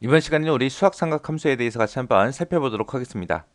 이번 시간에는 우리 수학 삼각 함수에 대해서 같이 한번 살펴보도록 하겠습니다.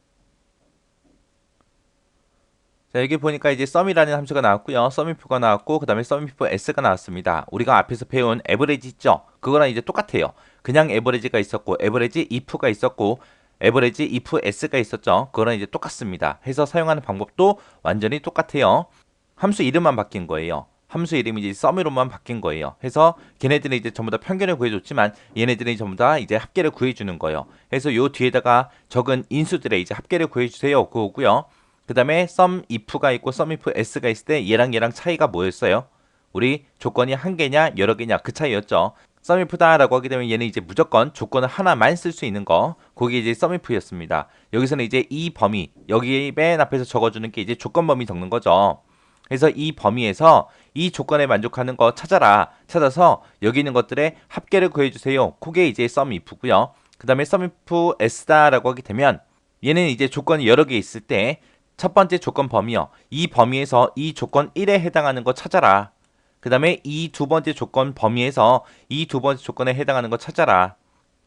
자, 여기 보니까 이제 sum이라는 함수가 나왔고요. sumif가 나왔고, 그 다음에 sumif s가 나왔습니다. 우리가 앞에서 배운 average 있죠? 그거랑 이제 똑같아요. 그냥 average가 있었고, average if가 있었고, average if s가 있었죠? 그거랑 이제 똑같습니다. 해서 사용하는 방법도 완전히 똑같아요. 함수 이름만 바뀐 거예요. 함수 이름이 이제 sum으로만 바뀐 거예요. 해서 걔네들은 이제 전부 다 평균을 구해줬지만 얘네들이 전부 다 이제 합계를 구해주는 거예요. 해서 요 뒤에다가 적은 인수들의 이제 합계를 구해주세요. 그거고요. 그 다음에 sum if가 있고 sum if s가 있을 때 얘랑 차이가 뭐였어요? 우리 조건이 한 개냐 여러 개냐 그 차이였죠. sum if다라고 하게 되면 얘는 이제 무조건 조건을 하나만 쓸 수 있는 거. 그게 이제 sum if였습니다. 여기서는 이제 이 범위 여기 맨 앞에서 적어주는 게 이제 조건 범위 적는 거죠. 그래서 이 범위에서 이 조건에 만족하는 거 찾아라. 찾아서 여기 있는 것들의 합계를 구해주세요. 그게 이제 sum if고요. 그 다음에 sum if s다라고 하게 되면 얘는 이제 조건이 여러 개 있을 때 첫 번째 조건 범위요. 이 범위에서 이 조건 1에 해당하는 거 찾아라. 그 다음에 이 두 번째 조건 범위에서 이 두 번째 조건에 해당하는 거 찾아라.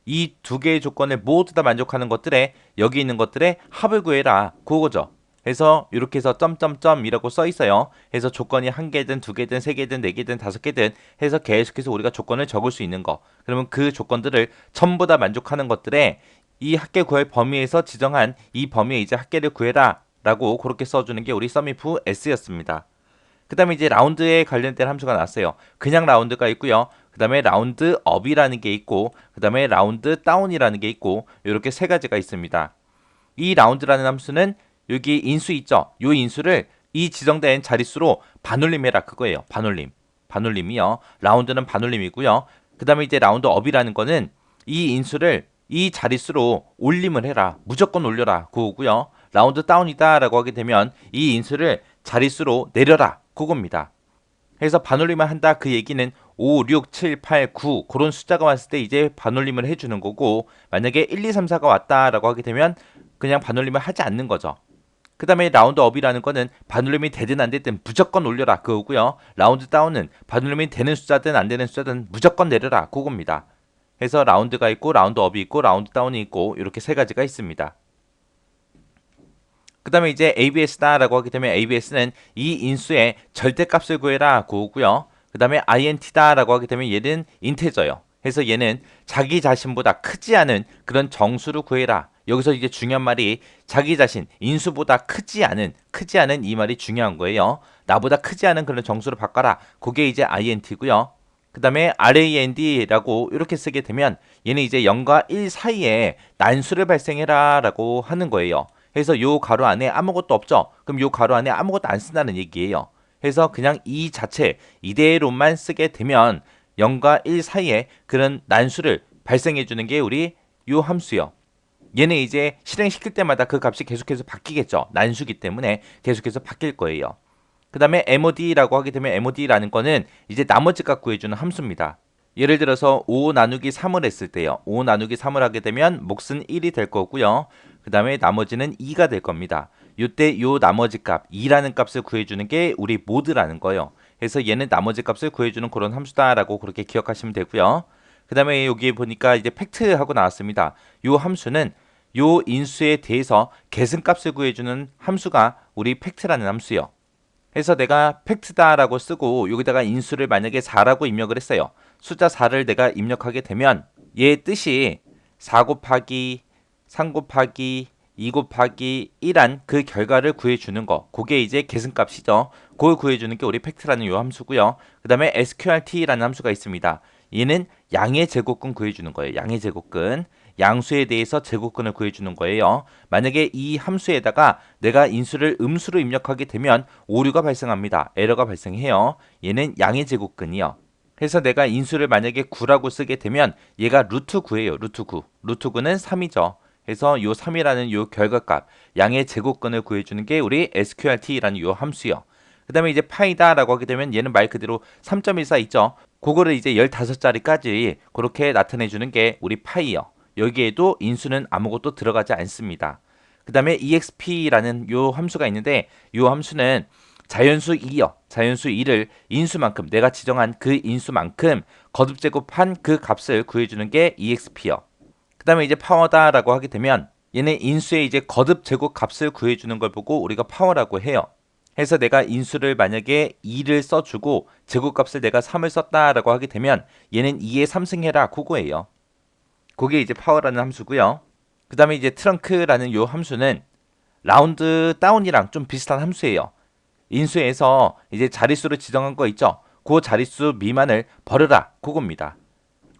이 두 개의 조건을 모두 다 만족하는 것들에 여기 있는 것들의 합을 구해라. 그거죠. 해서 이렇게 해서 점점점이라고 써 있어요. 해서 조건이 한 개든 두 개든 세 개든 네 개든 다섯 개든 해서 계속해서 우리가 조건을 적을 수 있는 거. 그러면 그 조건들을 전부 다 만족하는 것들에 이 합계 구할 범위에서 지정한 이 범위에 이제 합계를 구해라. 라고 그렇게 써주는 게 우리 sumif s였습니다. 그 다음에 이제 라운드에 관련된 함수가 나왔어요. 그냥 라운드가 있고요. 그 다음에 라운드 업이라는 게 있고, 그 다음에 라운드 다운이라는 게 있고, 이렇게 세 가지가 있습니다. 이 라운드라는 함수는 여기 인수 있죠? 이 인수를 이 지정된 자릿수로 반올림해라 그거예요. 반올림. 반올림이요. 라운드는 반올림이고요. 그 다음에 이제 라운드 업이라는 거는 이 인수를 이 자릿수로 올림을 해라. 무조건 올려라. 그거고요. 라운드 다운이다라고 하게 되면 이 인수를 자릿수로 내려라. 그겁니다. 그래서 반올림을 한다 그 얘기는 5, 6, 7, 8, 9 그런 숫자가 왔을 때 이제 반올림을 해주는 거고 만약에 1, 2, 3, 4가 왔다라고 하게 되면 그냥 반올림을 하지 않는 거죠. 그 다음에 라운드 업이라는 거는 반올림이 되든 안 되든 무조건 올려라 그거고요. 라운드 다운은 반올림이 되는 숫자든 안 되는 숫자든 무조건 내려라 그겁니다. 그래서 라운드가 있고 라운드 업이 있고 라운드 다운이 있고 이렇게 세 가지가 있습니다. 그 다음에 이제 ABS다라고 하게 되면 ABS는 이 인수의 절대값을 구해라 그거고요. 그 다음에 INT다라고 하게 되면 얘는 인테저요. 그래서 얘는 자기 자신보다 크지 않은 그런 정수를 구해라. 여기서 이제 중요한 말이 자기 자신, 인수보다 크지 않은 이 말이 중요한 거예요. 나보다 크지 않은 그런 정수를 바꿔라. 그게 이제 INT고요. 그 다음에 RAND라고 이렇게 쓰게 되면 얘는 이제 0과 1 사이에 난수를 발생해라 라고 하는 거예요. 그래서 요 가로 안에 아무것도 없죠. 그럼 요 가로 안에 아무것도 안 쓴다는 얘기예요. 그래서 그냥 이 자체 이대로만 쓰게 되면 0과 1 사이에 그런 난수를 발생해 주는 게 우리 요 함수요. 얘는 이제 실행시킬 때마다 그 값이 계속해서 바뀌겠죠. 난수기 때문에 계속해서 바뀔 거예요. 그 다음에 MOD라고 하게 되면 MOD라는 거는 이제 나머지 값 구해주는 함수입니다. 예를 들어서 5 나누기 3을 했을 때요. 5 나누기 3을 하게 되면 몫은 1이 될 거고요. 그 다음에 나머지는 2가 될 겁니다. 이때 요 나머지 값 2라는 값을 구해주는 게 우리 모드라는 거예요. 그래서 얘는 나머지 값을 구해주는 그런 함수다라고 그렇게 기억하시면 되고요. 그 다음에 여기 보니까 이제 팩트하고 나왔습니다. 요 함수는 요 인수에 대해서 계승값을 구해주는 함수가 우리 팩트라는 함수요. 해서 내가 팩트다라고 쓰고 여기다가 인수를 만약에 4라고 입력을 했어요. 숫자 4를 내가 입력하게 되면 얘 뜻이 4 곱하기 3 곱하기 2 곱하기 1한 그 결과를 구해주는 거. 그게 이제 계승값이죠. 그걸 구해주는 게 우리 팩트라는 요 함수고요. 그 다음에 sqrt라는 함수가 있습니다. 얘는 양의 제곱근 구해주는 거예요. 양의 제곱근. 양수에 대해서 제곱근을 구해주는 거예요. 만약에 이 함수에다가 내가 인수를 음수로 입력하게 되면 오류가 발생합니다. 에러가 발생해요. 얘는 양의 제곱근이요. 그래서 내가 인수를 만약에 9라고 쓰게 되면 얘가 루트 9예요. 루트 9. 루트 9는 3이죠. 그래서 요 3이라는 요 결과값, 양의 제곱근을 구해주는 게 우리 sqrt라는 요 함수요. 그 다음에 이제 파이다라고 하게 되면 얘는 말 그대로 3.14 있죠. 그거를 이제 15자리까지 그렇게 나타내주는 게 우리 파이요. 여기에도 인수는 아무것도 들어가지 않습니다. 그 다음에 exp라는 요 함수가 있는데 요 함수는 자연수 2요. 자연수 2를 인수만큼 내가 지정한 그 인수만큼 거듭 제곱한 그 값을 구해주는 게 exp요. 다음에 이제 파워다라고 하게 되면 얘는 인수의 이제 거듭 제곱 값을 구해주는 걸 보고 우리가 파워라고 해요. 해서 내가 인수를 만약에 2를 써주고 제곱값을 내가 3을 썼다라고 하게 되면 얘는 2에 3승해라 그거예요. 그게 이제 파워라는 함수고요. 그 다음에 이제 트렁크라는 요 함수는 라운드 다운이랑 좀 비슷한 함수예요. 인수에서 이제 자릿수를 지정한 거 있죠. 그 자릿수 미만을 버려라 그겁니다.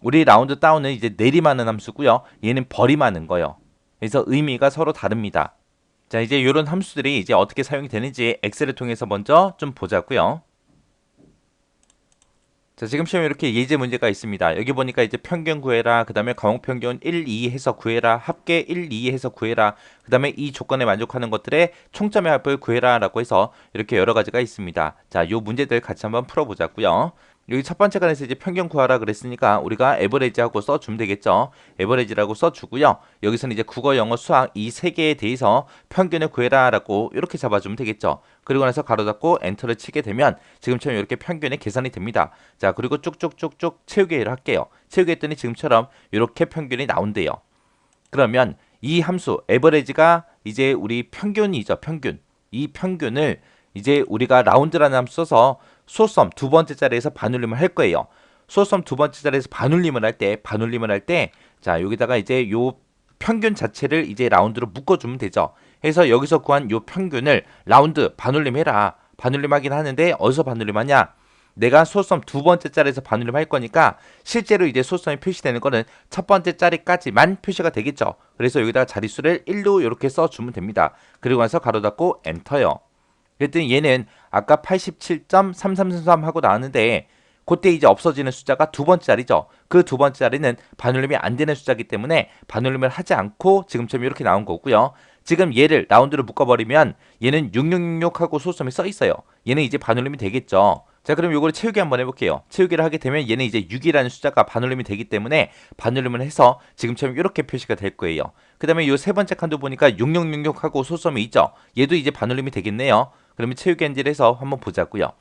우리 라운드 다운은 이제 내림하는 함수고요. 얘는 버림하는 거예요. 그래서 의미가 서로 다릅니다. 자, 이제 이런 함수들이 이제 어떻게 사용이 되는지 엑셀을 통해서 먼저 좀 보자고요. 자, 지금 시험에 이렇게 예제 문제가 있습니다. 여기 보니까 이제 평균 구해라, 그 다음에 과목 평균 1, 2 해서 구해라, 합계 1, 2 해서 구해라, 그 다음에 이 조건에 만족하는 것들의 총점의 합을 구해라 라고 해서 이렇게 여러 가지가 있습니다. 자, 요 문제들 같이 한번 풀어보자고요. 여기 첫 번째 간에서 이제 평균 구하라 그랬으니까 우리가 에버리지하고 써주면 되겠죠. 에버리지라고 써주고요. 여기서는 이제 국어, 영어, 수학 이 세 개에 대해서 평균을 구해라 라고 이렇게 잡아주면 되겠죠. 그리고 나서 가로 닫고 엔터를 치게 되면 지금처럼 이렇게 평균이 계산이 됩니다. 자, 그리고 쭉쭉쭉쭉 채우기를 할게요. 채우기 했더니 지금처럼 이렇게 평균이 나온대요. 그러면 이 함수 에버리지가 이제 우리 평균이죠. 평균. 이 평균을 이제 우리가 라운드라는 함수 써서 소섬 두 번째 자리에서 반올림을 할 거예요. 소섬 두 번째 자리에서 반올림을 할 때 자, 여기다가 이제 요 평균 자체를 이제 라운드로 묶어주면 되죠. 해서 여기서 구한 요 평균을 라운드 반올림 해라. 반올림 하긴 하는데 어디서 반올림 하냐? 내가 소섬 두 번째 자리에서 반올림 할 거니까 실제로 이제 소섬이 표시되는 거는 첫 번째 자리까지만 표시가 되겠죠. 그래서 여기다가 자릿수를 1로 이렇게 써주면 됩니다. 그리고 나서 가로 닫고 엔터요. 그랬더니 얘는 아까 87.3333 하고 나왔는데 그때 이제 없어지는 숫자가 두 번째 자리죠. 그 두 번째 자리는 반올림이 안 되는 숫자이기 때문에 반올림을 하지 않고 지금처럼 이렇게 나온 거고요. 지금 얘를 라운드로 묶어버리면 얘는 6666 하고 소수점이 써 있어요. 얘는 이제 반올림이 되겠죠. 자, 그럼 요거를 채우기 한번 해볼게요. 채우기를 하게 되면 얘는 이제 6이라는 숫자가 반올림이 되기 때문에 반올림을 해서 지금처럼 이렇게 표시가 될 거예요. 그 다음에 요 세 번째 칸도 보니까 6666 하고 소수점이 있죠. 얘도 이제 반올림이 되겠네요. 그러면 채우기 엔지를 해서 한번 보자고요.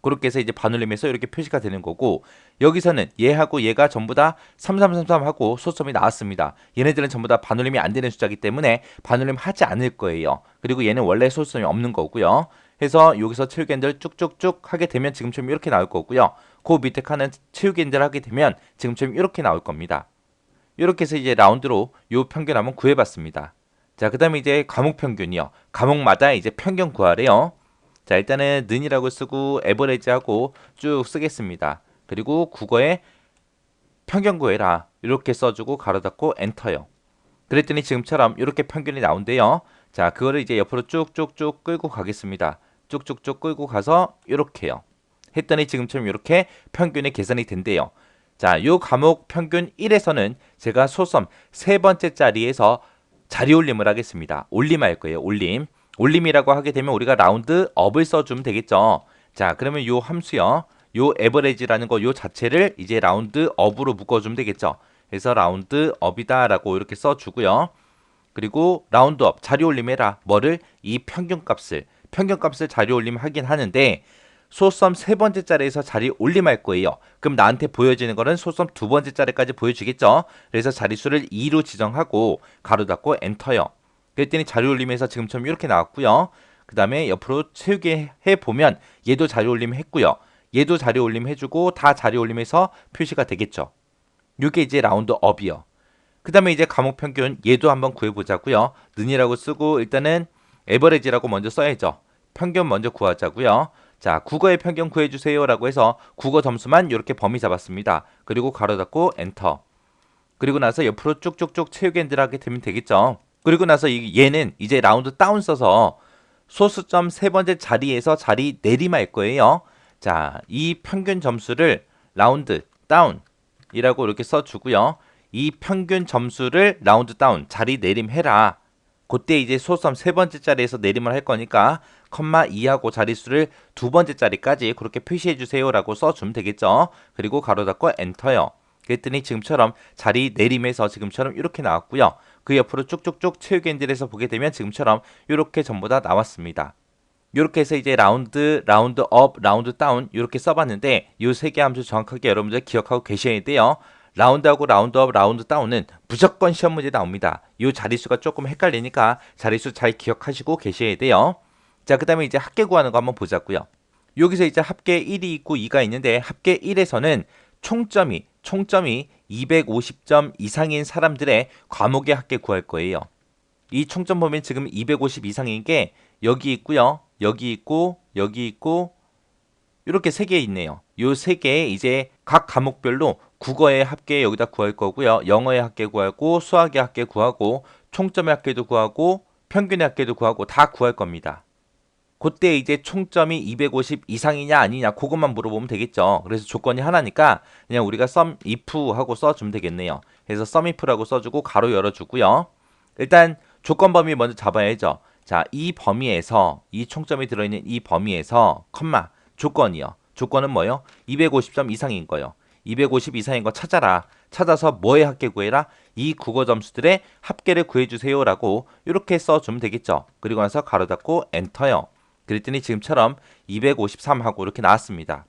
그렇게 해서 이제 반올림해서 이렇게 표시가 되는 거고, 여기서는 얘하고 얘가 전부 다 3333 하고 소점이 나왔습니다. 얘네들은 전부 다 반올림이 안 되는 숫자이기 때문에 반올림 하지 않을 거예요. 그리고 얘는 원래 소점이 없는 거고요. 해서 여기서 채우기 엔들 쭉쭉쭉 하게 되면 지금처럼 이렇게 나올 거고요. 그 밑에 칸은 채우기 엔들 하게 되면 지금처럼 이렇게 나올 겁니다. 이렇게 해서 이제 라운드로 요 평균 한번 구해봤습니다. 자, 그 다음에 이제 과목 평균이요. 과목마다 이제 평균 구하래요. 자, 일단은 는이라고 쓰고 에버리지하고 쭉 쓰겠습니다. 그리고 국어에 평균 구해라 이렇게 써주고 가로 닫고 엔터요. 그랬더니 지금처럼 이렇게 평균이 나온대요. 자, 그거를 이제 옆으로 쭉쭉쭉 끌고 가겠습니다. 쭉쭉쭉 끌고 가서 이렇게요. 했더니 지금처럼 이렇게 평균이 계산이 된대요. 자, 요 과목 평균 1에서는 제가 소섬 세 번째 자리에서 자리 올림을 하겠습니다. 올림할 거예요. 올림. 올림이라고 하게 되면 우리가 라운드 업을 써주면 되겠죠. 자, 그러면 요 함수요. 요 에버리지라는 거 요 자체를 이제 라운드 업으로 묶어주면 되겠죠. 그래서 라운드 업이다 라고 이렇게 써주고요. 그리고 라운드 업 자리 올림해라. 뭐를? 이 평균값을 자리 올림하긴 하는데 소섬 세 번째 자리에서 자리 올림할 거예요. 그럼 나한테 보여지는 거는 소섬 두 번째 자리까지 보여주겠죠. 그래서 자릿수를 2로 지정하고 가로 닫고 엔터요. 그랬더니 자리 올림에서 지금처럼 이렇게 나왔고요. 그 다음에 옆으로 채우기 해보면 얘도 자리 올림 했고요. 얘도 자리 올림 해주고 다 자리 올림해서 표시가 되겠죠. 이게 이제 라운드 업이요. 그 다음에 이제 과목 평균 얘도 한번 구해보자고요. 는이라고 쓰고 일단은 에버리지라고 먼저 써야죠. 평균 먼저 구하자고요. 자, 국어의 평균 구해주세요 라고 해서 국어 점수만 이렇게 범위 잡았습니다. 그리고 가로 닫고 엔터. 그리고 나서 옆으로 쭉쭉쭉 채우기 엔들 하게 되면 되겠죠. 그리고 나서 얘는 이제 라운드 다운 써서 소수점 세 번째 자리에서 자리 내림할 거예요. 자, 이 평균 점수를 라운드 다운이라고 이렇게 써주고요. 이 평균 점수를 라운드 다운 자리 내림해라. 그때 이제 소수점 세 번째 자리에서 내림을 할 거니까 컴마 2하고 자릿수를 두 번째 자리까지 그렇게 표시해 주세요 라고 써주면 되겠죠. 그리고 가로 닫고 엔터요. 그랬더니 지금처럼 자리 내림에서 지금처럼 이렇게 나왔고요. 그 옆으로 쭉쭉쭉 채우기 엔진에서 보게 되면 지금처럼 이렇게 전부 다 나왔습니다. 이렇게 해서 이제 라운드 업, 라운드 다운 이렇게 써봤는데 이 세 개 함수 정확하게 여러분들 기억하고 계셔야 돼요. 라운드하고 라운드업, 라운드 다운은 무조건 시험 문제 나옵니다. 이 자릿수가 조금 헷갈리니까 자릿수 잘 기억하시고 계셔야 돼요. 자, 그 다음에 이제 합계 구하는 거 한번 보자고요. 여기서 이제 합계 1이 있고 2가 있는데 합계 1에서는 총점이 250점 이상인 사람들의 과목의 합계 구할 거예요. 이 총점 보면 지금 250 이상인 게 여기 있고요. 여기 있고 여기 있고 이렇게 세 개 있네요. 요 세 개에 이제 각 과목별로 국어의 합계 여기다 구할 거고요. 영어의 합계 구하고 수학의 합계 구하고 총점의 합계도 구하고 평균의 합계도 구하고 다 구할 겁니다. 그때 이제 총점이 250 이상이냐 아니냐 그것만 물어보면 되겠죠. 그래서 조건이 하나니까 그냥 우리가 sum if 하고 써주면 되겠네요. 그래서 sum if라고 써주고 가로 열어주고요. 일단 조건 범위 먼저 잡아야죠. 자, 이 범위에서 이 총점이 들어있는 이 범위에서 컴마 조건이요. 조건은 뭐예요? 250점 이상인 거요. 250 이상인 거 찾아라. 찾아서 뭐의 합계 구해라? 이 국어 점수들의 합계를 구해주세요 라고 이렇게 써주면 되겠죠. 그리고 나서 가로 닫고 엔터요. 그랬더니 지금처럼 253 하고 이렇게 나왔습니다.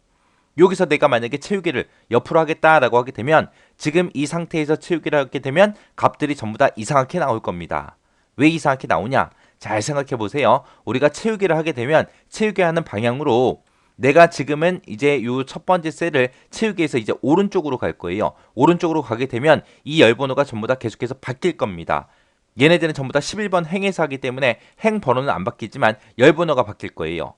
여기서 내가 만약에 채우기를 옆으로 하겠다라고 하게 되면 지금 이 상태에서 채우기를 하게 되면 값들이 전부 다 이상하게 나올 겁니다. 왜 이상하게 나오냐? 잘 생각해 보세요. 우리가 채우기를 하게 되면 채우기 하는 방향으로 내가 지금은 이제 요 첫 번째 셀을 채우기에서 이제 오른쪽으로 갈 거예요. 오른쪽으로 가게 되면 이 열번호가 전부 다 계속해서 바뀔 겁니다. 얘네들은 전부 다 11번 행에서 하기 때문에 행 번호는 안 바뀌지만 열번호가 바뀔 거예요.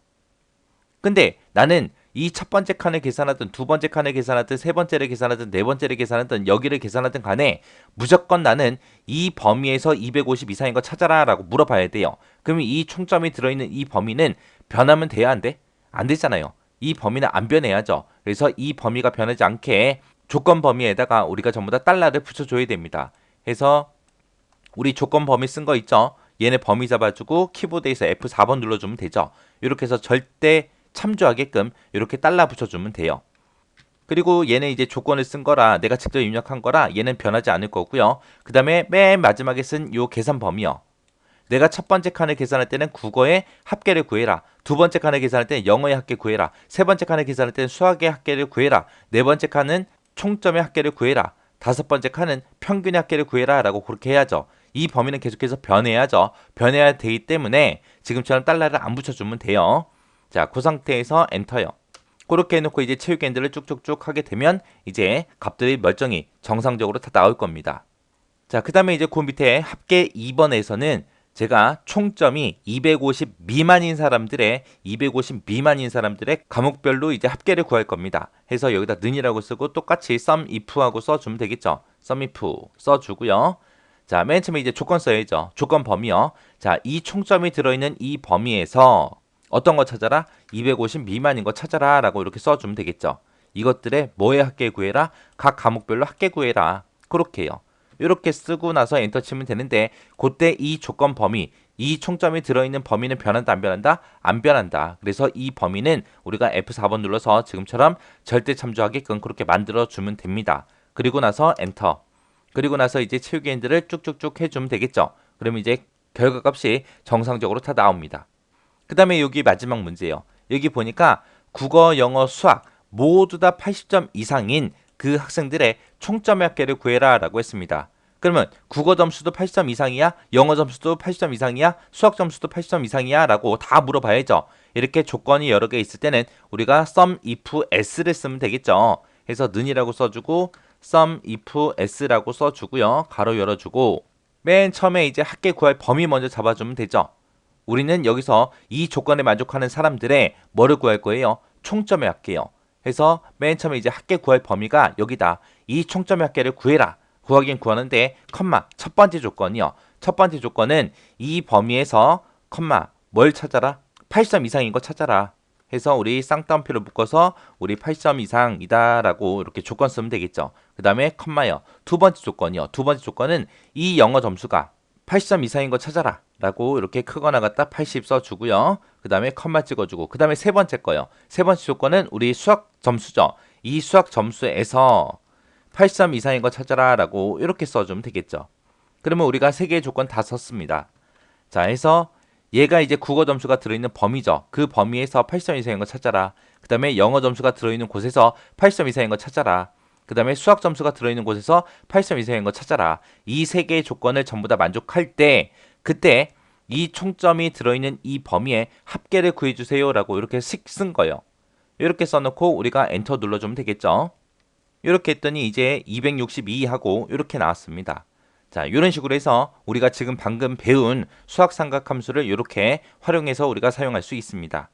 근데 나는 이 첫 번째 칸을 계산하든 두 번째 칸을 계산하든 세 번째를 계산하든 네 번째를 계산하든 여기를 계산하든 간에 무조건 나는 이 범위에서 250 이상인 거 찾아라 라고 물어봐야 돼요. 그러면 이 총점이 들어있는 이 범위는 변하면 돼야 안 돼? 안 되잖아요. 이 범위는 안 변해야죠. 그래서 이 범위가 변하지 않게 조건 범위에다가 우리가 전부 다 달러를 붙여줘야 됩니다. 해서 우리 조건 범위 쓴 거 있죠? 얘네 범위 잡아주고 키보드에서 F4번 눌러주면 되죠. 이렇게 해서 절대 참조하게끔 이렇게 달러 붙여주면 돼요. 그리고 얘는 이제 조건을 쓴 거라 내가 직접 입력한 거라 얘는 변하지 않을 거고요. 그 다음에 맨 마지막에 쓴 요 계산 범위요. 내가 첫 번째 칸을 계산할 때는 국어의 합계를 구해라. 두 번째 칸을 계산할 때는 영어의 합계 구해라. 세 번째 칸을 계산할 때는 수학의 합계를 구해라. 네 번째 칸은 총점의 합계를 구해라. 다섯 번째 칸은 평균의 합계를 구해라 라고 그렇게 해야죠. 이 범위는 계속해서 변해야죠. 변해야 되기 때문에 지금처럼 달러를 안 붙여주면 돼요. 자, 그 상태에서 엔터요. 그렇게 해놓고 이제 채우기 핸들을 쭉쭉쭉 하게 되면 이제 값들이 멀쩡히 정상적으로 다 나올 겁니다. 자, 그 다음에 이제 그 밑에 합계 2번에서는 제가 총점이 250 미만인 사람들의 과목별로 이제 합계를 구할 겁니다. 해서 여기다 는이라고 쓰고 똑같이 sum if 하고 써주면 되겠죠. sum if 써주고요. 자, 맨 처음에 이제 조건 써야죠. 조건 범위요. 자, 이 총점이 들어있는 이 범위에서 어떤 거 찾아라? 250 미만인 거 찾아라 라고 이렇게 써주면 되겠죠. 이것들의 뭐의 합계 구해라? 각 과목별로 합계 구해라. 그렇게 해요. 이렇게 쓰고 나서 엔터 치면 되는데 그때 이 조건 범위, 이 총점이 들어있는 범위는 변한다 안 변한다? 안 변한다. 그래서 이 범위는 우리가 F4번 눌러서 지금처럼 절대 참조하게끔 그렇게 만들어주면 됩니다. 그리고 나서 엔터. 그리고 나서 이제 채우기 핸들을 쭉쭉쭉 해주면 되겠죠. 그러면 이제 결과값이 정상적으로 다 나옵니다. 그 다음에 여기 마지막 문제예요. 여기 보니까 국어, 영어, 수학 모두 다 80점 이상인 그 학생들의 총점의 합계를 구해라 라고 했습니다. 그러면 국어 점수도 80점 이상이야? 영어 점수도 80점 이상이야? 수학 점수도 80점 이상이야? 라고 다 물어봐야죠. 이렇게 조건이 여러 개 있을 때는 우리가 sum if s를 쓰면 되겠죠. 해서 는이라고 써주고 sum if s라고 써주고요. 가로 열어주고 맨 처음에 이제 합계 구할 범위 먼저 잡아주면 되죠. 우리는 여기서 이 조건에 만족하는 사람들의 뭐를 구할 거예요? 총점의 합계요. 해서 맨 처음에 이제 합계 구할 범위가 여기다. 이 총점의 합계를 구해라. 구하긴 구하는데 컴마 첫 번째 조건이요. 첫 번째 조건은 이 범위에서 컴마 뭘 찾아라? 80점 이상인 거 찾아라. 해서 우리 쌍따옴표를 묶어서 우리 80점 이상이다 라고 이렇게 조건 쓰면 되겠죠. 그 다음에 컴마요. 두 번째 조건이요. 두 번째 조건은 이 영어 점수가 80점 이상인 거 찾아라 라고 이렇게 크거나 같다 80 써주고요. 그 다음에 컴마 찍어주고 그 다음에 세 번째 거요. 세 번째 조건은 우리 수학 점수죠. 이 수학 점수에서 80점 이상인 거 찾아라 라고 이렇게 써주면 되겠죠. 그러면 우리가 세 개의 조건 다 썼습니다. 자, 해서 얘가 이제 국어 점수가 들어있는 범위죠. 그 범위에서 80점 이상인 거 찾아라. 그 다음에 영어 점수가 들어있는 곳에서 80점 이상인 거 찾아라. 그 다음에 수학 점수가 들어있는 곳에서 8점 이상인 거 찾아라. 이 세 개의 조건을 전부 다 만족할 때 그때 이 총점이 들어있는 이 범위의 합계를 구해주세요 라고 이렇게 쓴 거예요. 이렇게 써놓고 우리가 엔터 눌러주면 되겠죠. 이렇게 했더니 이제 262하고 이렇게 나왔습니다. 자, 이런 식으로 해서 우리가 지금 방금 배운 수학 삼각함수를 이렇게 활용해서 우리가 사용할 수 있습니다.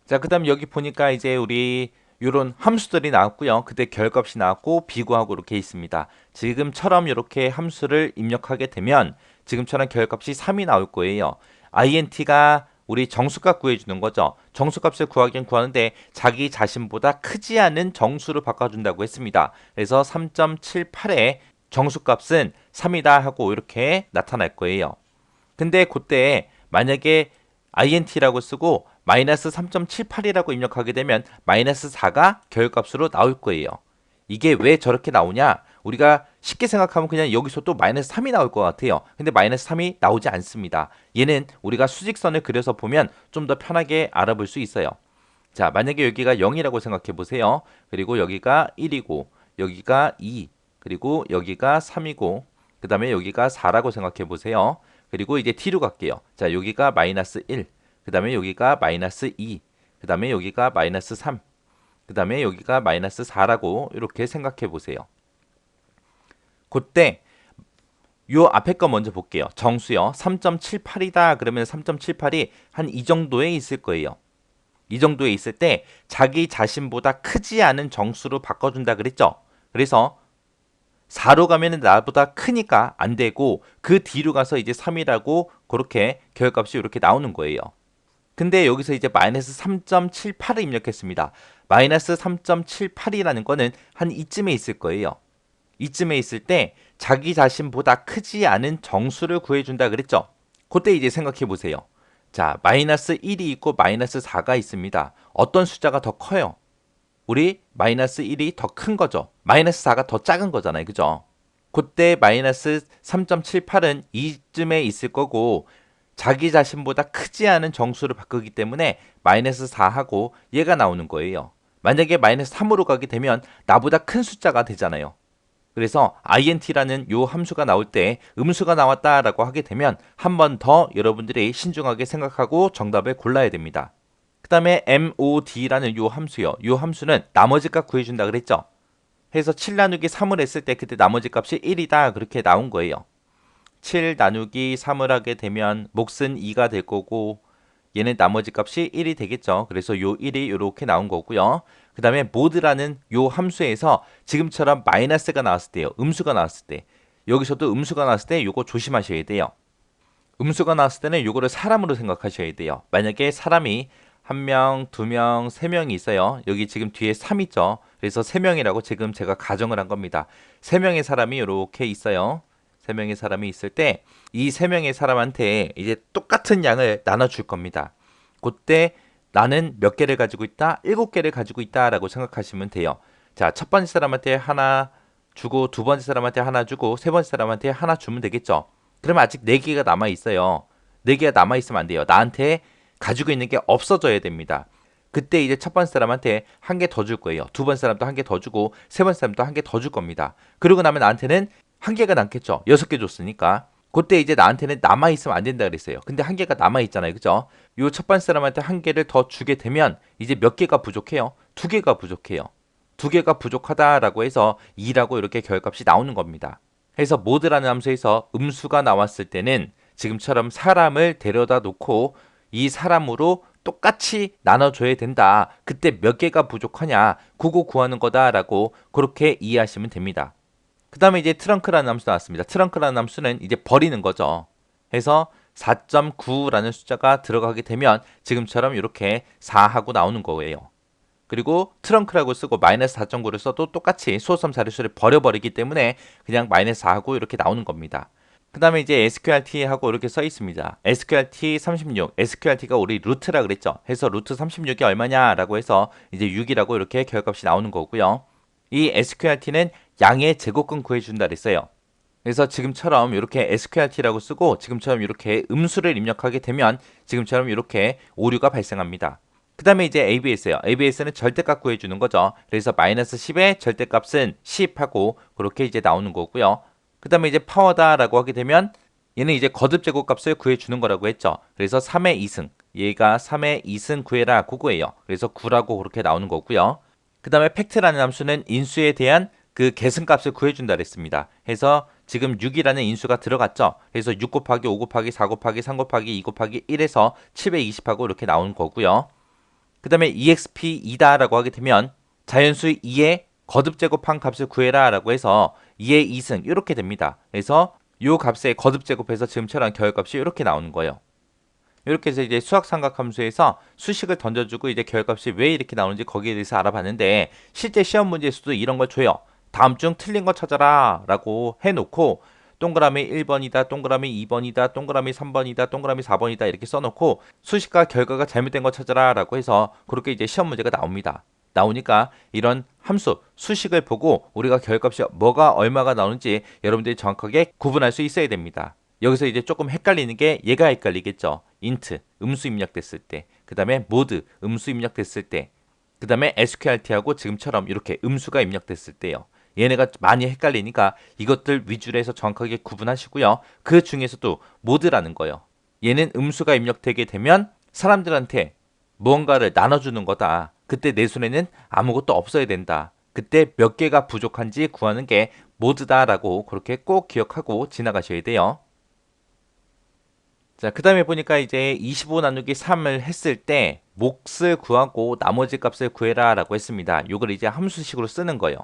자, 그 다음 여기 보니까 이제 우리 이런 함수들이 나왔고요. 그때 결값이 나왔고 비구하고 이렇게 있습니다. 지금처럼 이렇게 함수를 입력하게 되면 지금처럼 결값이 3이 나올 거예요. int가 우리 정수값 구해주는 거죠. 정수값을 구하긴 구하는데 자기 자신보다 크지 않은 정수로 바꿔준다고 했습니다. 그래서 3.78의 정수값은 3이다 하고 이렇게 나타날 거예요. 근데 그때 만약에 int라고 쓰고 마이너스 3.78이라고 입력하게 되면 마이너스 4가 결값으로 나올 거예요. 이게 왜 저렇게 나오냐? 우리가 쉽게 생각하면 그냥 여기서 또 마이너스 3이 나올 것 같아요. 근데 마이너스 3이 나오지 않습니다. 얘는 우리가 수직선을 그려서 보면 좀 더 편하게 알아볼 수 있어요. 자, 만약에 여기가 0이라고 생각해 보세요. 그리고 여기가 1이고 여기가 2 그리고 여기가 3이고 그 다음에 여기가 4라고 생각해 보세요. 그리고 이제 뒤로 갈게요. 자, 여기가 마이너스 1 그 다음에 여기가 마이너스 2 그 다음에 여기가 마이너스 3 그 다음에 여기가 마이너스 4라고 이렇게 생각해 보세요. 그때 요 앞에 거 먼저 볼게요. 정수요. 3.78이다 그러면 3.78이 한 이 정도에 있을 거예요. 이 정도에 있을 때 자기 자신보다 크지 않은 정수로 바꿔준다 그랬죠. 그래서 4로 가면 나보다 크니까 안 되고 그 뒤로 가서 이제 3이라고 그렇게 결값이 이렇게 나오는 거예요. 근데 여기서 이제 마이너스 3.78을 입력했습니다. 마이너스 3.78이라는 거는 한 이쯤에 있을 거예요. 이쯤에 있을 때 자기 자신보다 크지 않은 정수를 구해준다 그랬죠. 그때 이제 생각해 보세요. 자, 마이너스 1이 있고 마이너스 4가 있습니다. 어떤 숫자가 더 커요? 우리 마이너스 1이 더 큰 거죠. 마이너스 4가 더 작은 거잖아요. 그죠? 그때 마이너스 3.78은 이쯤에 있을 거고 자기 자신보다 크지 않은 정수를 바꾸기 때문에 마이너스 4하고 얘가 나오는 거예요. 만약에 마이너스 3으로 가게 되면 나보다 큰 숫자가 되잖아요. 그래서 int라는 요 함수가 나올 때 음수가 나왔다라고 하게 되면 한 번 더 여러분들이 신중하게 생각하고 정답을 골라야 됩니다. 그 다음에 mod라는 요 함수요. 요 함수는 나머지 값 구해준다 그랬죠. 해서 7 나누기 3을 했을 때 그때 나머지 값이 1이다 그렇게 나온 거예요. 7 나누기 3을 하게 되면 몫은 2가 될 거고 얘는 나머지 값이 1이 되겠죠. 그래서 요 1이 이렇게 나온 거고요. 그 다음에 mod라는 요 함수에서 지금처럼 마이너스가 나왔을 때요. 음수가 나왔을 때 여기서도 음수가 나왔을 때 요거 조심하셔야 돼요. 음수가 나왔을 때는 요거를 사람으로 생각하셔야 돼요. 만약에 사람이 1명, 2명, 3명이 있어요. 여기 지금 뒤에 3 있죠. 그래서 3명이라고 지금 제가 가정을 한 겁니다. 3명의 사람이 이렇게 있어요. 3명의 사람이 있을 때 이 3명의 사람한테 이제 똑같은 양을 나눠줄 겁니다. 그때 나는 몇 개를 가지고 있다? 7개를 가지고 있다라고 생각하시면 돼요. 자, 첫 번째 사람한테 하나 주고 두 번째 사람한테 하나 주고 세 번째 사람한테 하나 주면 되겠죠. 그러면 아직 4개가 남아 있어요. 4개가 남아 있으면 안 돼요. 나한테 가지고 있는 게 없어져야 됩니다. 그때 이제 첫 번째 사람한테 한 개 더 줄 거예요. 두 번째 사람도 한 개 더 주고 세 번째 사람도 한 개 더 줄 겁니다. 그러고 나면 나한테는 한 개가 남겠죠. 6개 줬으니까. 그때 이제 나한테는 남아 있으면 안 된다 그랬어요. 근데 한 개가 남아 있잖아요. 그죠? 요 첫 번째 사람한테 한 개를 더 주게 되면 이제 몇 개가 부족해요? 2개가 부족해요. 2개가 부족하다라고 해서 2라고 이렇게 결값이 나오는 겁니다. 그래서 mod라는 함수에서 음수가 나왔을 때는 지금처럼 사람을 데려다 놓고 이 사람으로 똑같이 나눠줘야 된다. 그때 몇 개가 부족하냐? 그거 구하는 거다라고 그렇게 이해하시면 됩니다. 그 다음에 이제 트렁크라는 함수 나왔습니다. 트렁크라는 함수는 이제 버리는 거죠. 해서 4.9라는 숫자가 들어가게 되면 지금처럼 이렇게 4하고 나오는 거예요. 그리고 트렁크라고 쓰고 마이너스 4.9를 써도 똑같이 수호섬 자릿수를 버려버리기 때문에 그냥 마이너스 4하고 이렇게 나오는 겁니다. 그 다음에 이제 sqrt하고 이렇게 써 있습니다. sqrt 36, sqrt가 우리 루트라 그랬죠. 해서 루트 36이 얼마냐라고 해서 이제 6이라고 이렇게 결값이 나오는 거고요. 이 sqrt는 양의 제곱근 구해준다 그랬어요. 그래서 지금처럼 이렇게 sqrt라고 쓰고 지금처럼 이렇게 음수를 입력하게 되면 지금처럼 이렇게 오류가 발생합니다. 그 다음에 이제 ABS예요. ABS는 절대값 구해주는 거죠. 그래서 마이너스 10의 절대값은 10 하고 그렇게 이제 나오는 거고요. 그 다음에 이제 파워다라고 하게 되면 얘는 이제 거듭 제곱값을 구해주는 거라고 했죠. 그래서 3의 2승. 얘가 3의 2승 구해라 그거예요. 그래서 9라고 그렇게 나오는 거고요. 그 다음에 팩트라는 함수는 인수에 대한 그 계승값을 구해준다 그랬습니다. 해서 지금 6이라는 인수가 들어갔죠. 그래서 6 곱하기 5 곱하기 4 곱하기 3 곱하기 2 곱하기 1에서 720하고 이렇게 나오는 거고요. 그 다음에 exp2다 라고 하게 되면 자연수 2의 거듭 제곱한 값을 구해라 라고 해서 2의 2승 이렇게 됩니다. 그래서 이 값의 거듭 제곱해서 지금처럼 결값이 이렇게 나오는 거예요. 이렇게 해서 이제 수학 삼각함수에서 수식을 던져주고 이제 결값이 왜 이렇게 나오는지 거기에 대해서 알아봤는데 실제 시험 문제에서도 이런 걸 줘요. 다음 중 틀린 거 찾아라 라고 해놓고 동그라미 1번이다, 동그라미 2번이다, 동그라미 3번이다, 동그라미 4번이다 이렇게 써놓고 수식과 결과가 잘못된 거 찾아라 라고 해서 그렇게 이제 시험 문제가 나옵니다. 나오니까 이런 함수, 수식을 보고 우리가 결값이 뭐가 얼마가 나오는지 여러분들이 정확하게 구분할 수 있어야 됩니다. 여기서 이제 조금 헷갈리는 게 얘가 헷갈리겠죠. int, 음수 입력됐을 때, 그 다음에 mode, 음수 입력됐을 때, 그 다음에 sqrt하고 지금처럼 이렇게 음수가 입력됐을 때요. 얘네가 많이 헷갈리니까 이것들 위주로 해서 정확하게 구분하시고요. 그 중에서도 mode라는 거요. 얘는 음수가 입력되게 되면 사람들한테 무언가를 나눠주는 거다. 그때 내 손에는 아무것도 없어야 된다. 그때 몇 개가 부족한지 구하는 게 mode다라고 그렇게 꼭 기억하고 지나가셔야 돼요. 자, 그 다음에 보니까 이제 25 나누기 3을 했을 때 몫을 구하고 나머지 값을 구해라 라고 했습니다. 이걸 이제 함수식으로 쓰는 거예요.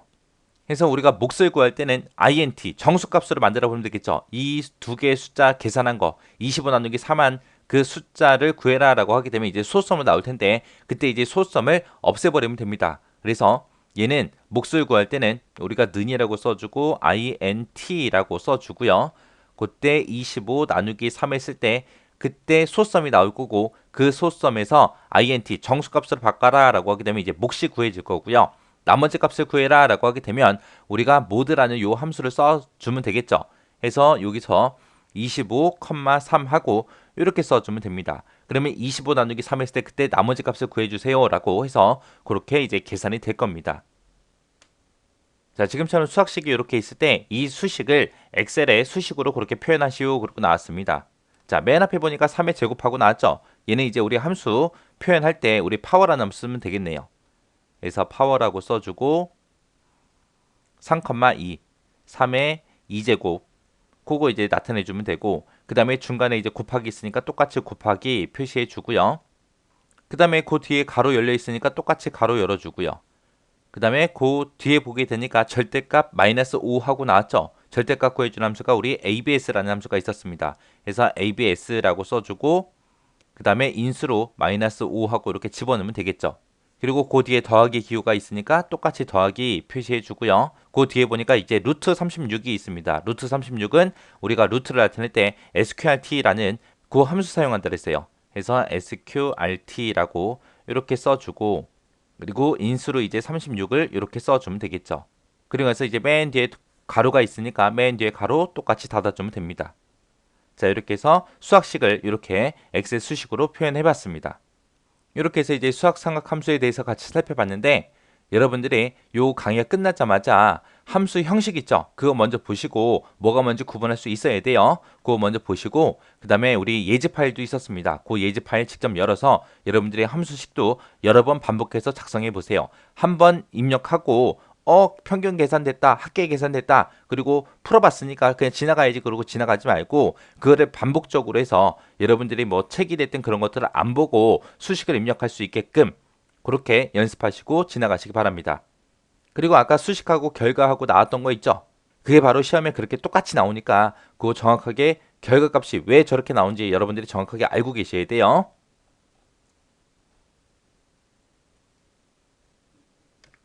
그래서 우리가 몫을 구할 때는 int, 정수값으로 만들어 보면 되겠죠. 이 두 개의 숫자 계산한 거, 25 나누기 3한 그 숫자를 구해라 라고 하게 되면 이제 소수점으로 나올 텐데 그때 이제 소수점을 없애버리면 됩니다. 그래서 얘는 몫을 구할 때는 우리가 는이라고 써주고 int라고 써주고요. 그때 25 나누기 3 했을 때 그때 소수점이 나올 거고 그 소수점에서 int 정수값으로 바꿔라 라고 하게 되면 이제 몫이 구해질 거고요. 나머지 값을 구해라 라고 하게 되면 우리가 mode라는 요 함수를 써주면 되겠죠. 해서 여기서 25,3 하고 이렇게 써주면 됩니다. 그러면 25 나누기 3 했을 때 그때 나머지 값을 구해주세요 라고 해서 그렇게 이제 계산이 될 겁니다. 자, 지금처럼 수학식이 이렇게 있을 때 이 수식을 엑셀에 수식으로 그렇게 표현하시오 그렇게 나왔습니다. 자, 맨 앞에 보니까 3의 제곱하고 나왔죠. 얘는 이제 우리 함수 표현할 때 우리 파워라는 함수 쓰면 되겠네요. 그래서 파워라고 써주고 3,2 3의 2제곱 그거 이제 나타내주면 되고 그 다음에 중간에 이제 곱하기 있으니까 똑같이 곱하기 표시해 주고요. 그 다음에 그 뒤에 가로 열려 있으니까 똑같이 가로 열어주고요. 그 다음에 그 뒤에 보게 되니까 절대값 마이너스 5 하고 나왔죠. 절대값 구해준 함수가 우리 abs라는 함수가 있었습니다. 그래서 abs라고 써주고 그 다음에 인수로 마이너스 5 하고 이렇게 집어넣으면 되겠죠. 그리고 그 뒤에 더하기 기호가 있으니까 똑같이 더하기 표시해 주고요. 그 뒤에 보니까 이제 루트 36이 있습니다. 루트 36은 우리가 루트를 나타낼 때 sqrt라는 그 함수 사용한다 그랬어요. 그래서 sqrt라고 이렇게 써주고 그리고 인수로 이제 36을 이렇게 써주면 되겠죠. 그리고 나서 이제 맨 뒤에 가로가 있으니까 맨 뒤에 가로 똑같이 닫아주면 됩니다. 자, 이렇게 해서 수학식을 이렇게 엑셀 수식으로 표현해 봤습니다. 이렇게 해서 이제 수학 삼각 함수에 대해서 같이 살펴봤는데 여러분들이 요 강의가 끝나자마자 함수 형식 있죠? 그거 먼저 보시고 뭐가 뭔지 구분할 수 있어야 돼요. 그거 먼저 보시고 그 다음에 우리 예제 파일도 있었습니다. 그 예제 파일 직접 열어서 여러분들의 함수식도 여러 번 반복해서 작성해 보세요. 한 번 입력하고 평균 계산됐다, 합계 계산됐다, 그리고 풀어봤으니까 그냥 지나가야지 그러고 지나가지 말고 그거를 반복적으로 해서 여러분들이 뭐 책이 됐든 그런 것들을 안 보고 수식을 입력할 수 있게끔 그렇게 연습하시고 지나가시기 바랍니다. 그리고 아까 수식하고 결과하고 나왔던 거 있죠? 그게 바로 시험에 그렇게 똑같이 나오니까 그거 정확하게 결과값이 왜 저렇게 나오는지 여러분들이 정확하게 알고 계셔야 돼요.